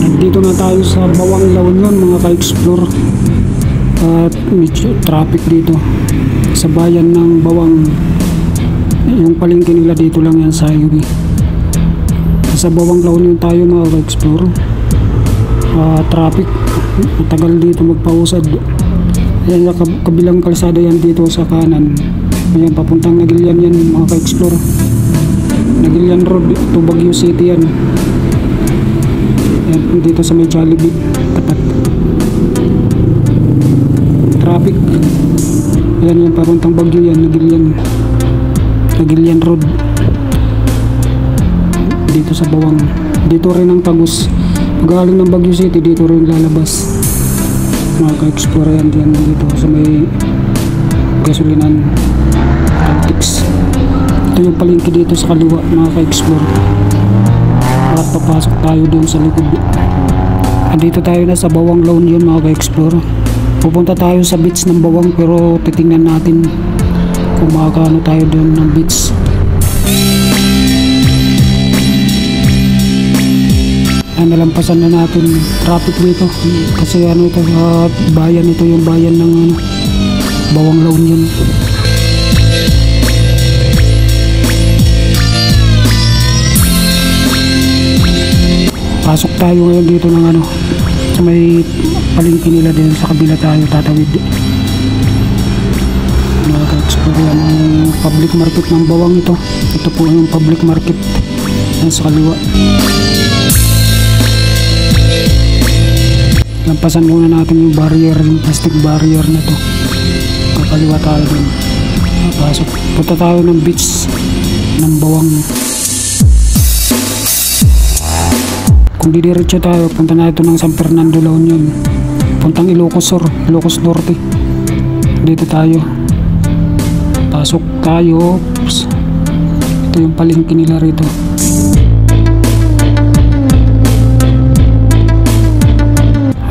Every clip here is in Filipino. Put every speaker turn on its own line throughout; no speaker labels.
Nandito na tayo sa Bawang La Union mga ka-explore. At medyo traffic dito sa bayan ng Bawang. Yung palengke nila dito lang yan sa highway. Sa Bawang La Union tayo mga ka-explore. Traffic, matagal dito magpausad. Ayan, kabilang kalsada yan dito sa kanan. Ayan, papuntang Nagilian yan mga ka-explore. Nagilian Road to Baguio City yan. Ayan, dito sa may Jollibee tapat. Traffic. Ayan, yan papuntang Baguio yan, Nagilian Road. Dito sa Bawang. Dito rin ang Tagus. Galing ng Baguio City, dito rin lalabas. Mga ka-explore yan dito sa may gasolinan Caltex. Ito yung palengke dito sa kaliwa mga ka-explore. At papasok tayo doon sa likod. Andito tayo na sa Bawang La Union mga ka-explore. Pupunta tayo sa beach ng Bawang, pero titingnan natin kung makakaano tayo doon ng beach. Nalampasan na natin traffic dito kasi ano ito, bayan ito, yung bayan ng Bawang La Union. Pasok tayo ngayon dito ng sa may palengke nila din, sa kabila tayo tatawid. Nag-explore yan ang public market ng Bawang ito. Ito po yung public market yan sa kaliwa. Lampasan muna natin yung barrier, yung plastic barrier na to. Kakaliwa tayo dun. Pasok. Punta tayo ng beach ng Bawang. Kung didiretso tayo, punta na ito ng San Fernando La Union. Puntang Ilocos Sur, Ilocos Norte. Dito tayo. Pasok tayo. Ito yung palengke nila rito.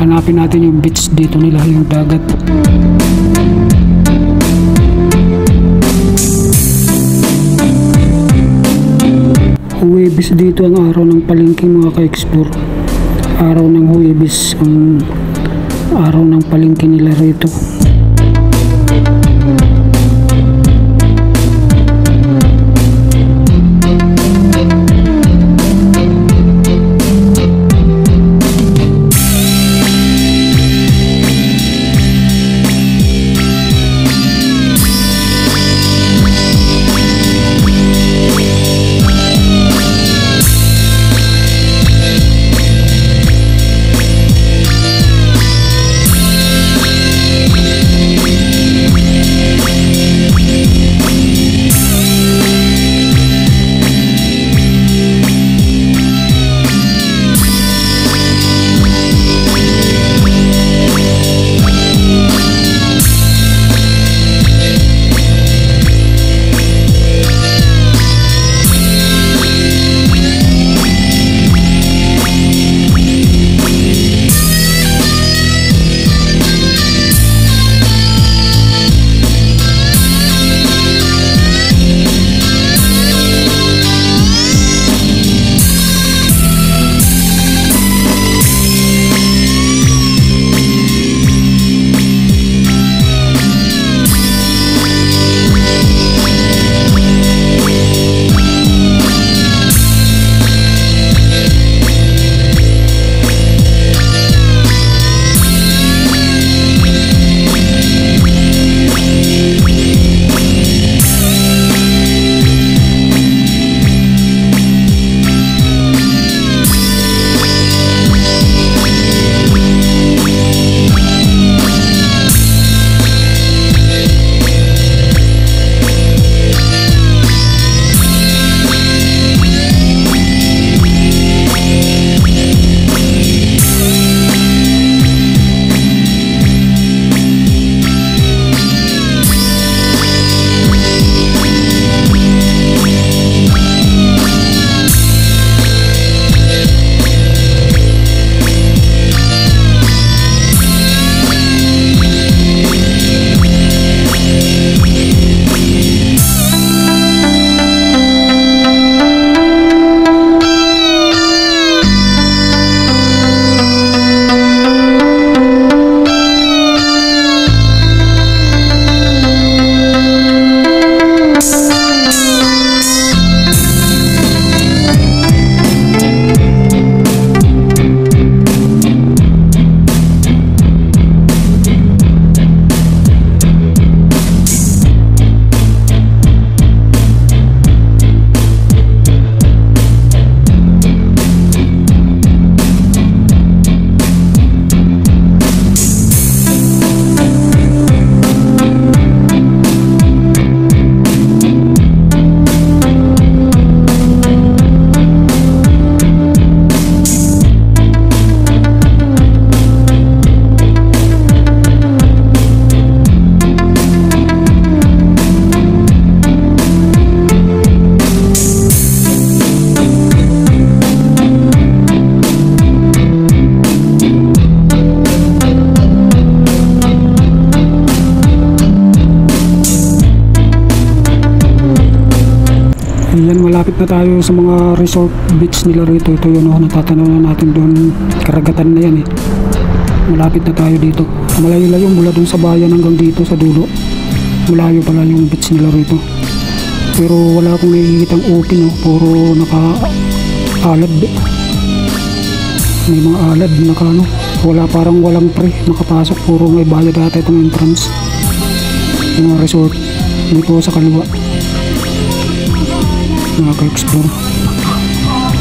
Hanapin natin yung beach dito nila, yung dagat. Huwebes dito ang araw ng palengke mga ka-explore. Araw ng Huwebes ang araw ng palengke nila rito. na tayo sa mga resort beach nila rito. Ito yun, natatanaw na natin doon, karagatan na yan eh. Malapit na tayo dito, malayo-layo mula doon sa bayan hanggang dito sa dulo. Malayo pala yung beach nila rito, pero wala akong nakikitang open, puro naka-alad. May mga alad wala, parang walang pre makapasok, puro may bayad ata itong entrance. Yung mga resort dito sa kaliwa, nakaka-explore.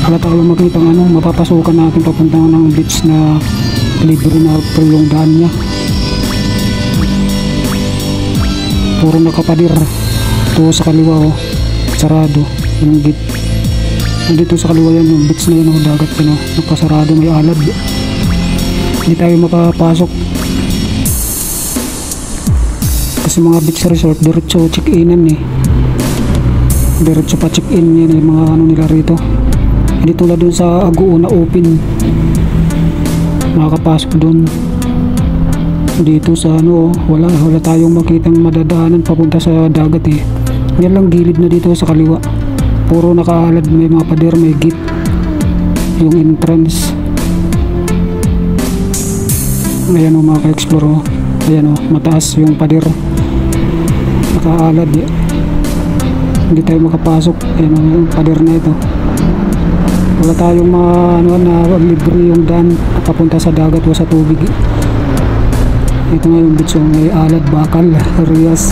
Wala tayong makitang mapapasukan natin papunta ng beach na libre na yung daan niya. Puro nakapadir. Ito sa kaliwa sarado yung gate. Dito sa kaliwa yan, yung beach na yan, dagat yan, nakasarado, may alad. Hindi tayo makapasok kasi mga beach resort diretso check-inan diretso pa check-in yan, yung mga nila rito. Hindi tulad dun sa Aguo na open, makakapasok dun. Dito sa wala tayong makitang madadaanan papunta sa dagat yan lang gilid na dito sa kaliwa, puro nakaalad, may mga pader, may gate yung entrance. Ayan mga ka-explore, ayan mataas yung pader, nakaalad hindi tayo makapasok. Ayan yung pader na ito, wala tayong na libre yung daan papunta sa dagat o sa tubig. Ito nga yung beach, may alad, bakal, Rias.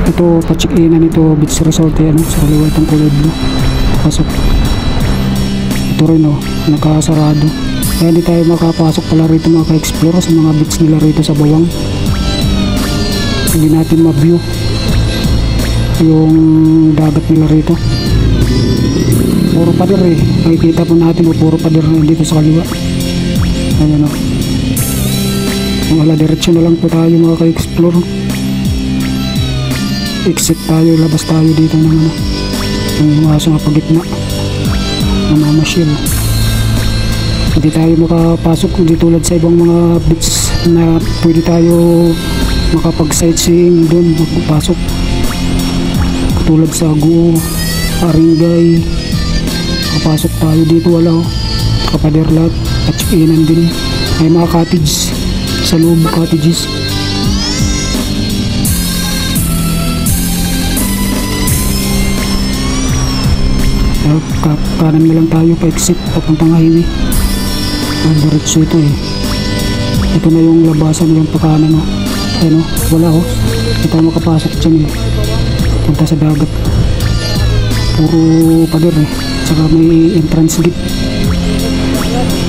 Ito pa-check-inan ito, beach resort yan, sa kaliwa itong kulay blue. Pasok. Ito rin nakasarado, kaya hindi tayo makapasok pala rito mga ka-explore sa mga beach nila rito sa Bawang. Hindi natin ma-view yung dagat nila rito, puro pader nakikita po natin puro pader dito sa kaliwa. Ayan wala, diretso na lang po tayo mga ka-explore. Exit tayo, labas tayo dito ng yung aso nga pagitna, namamasyal. Hindi tayo makapasok, hindi tulad sa ibang mga beach na pwede tayo makapag-sightseeing doon, magpapasok. Katulad sa Aguo, Aringay, makapasok tayo dito, wala kapader lahat, at check-inan din. May mga cottage sa loob, cottages. Kanan na lang tayo pa exit papuntang highway. Diretso ito ito na yung labasan yung pakanan wala hindi tayo makapasok dyan punta sa dagat, puro pader saka may entrance gate.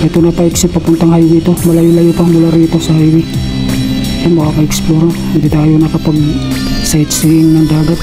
Ito na pa exit papuntang highway ito, malayo-layo pa mula rito sa highway. Ito makaka-explore, hindi tayo nakapag sightseeing ng dagat.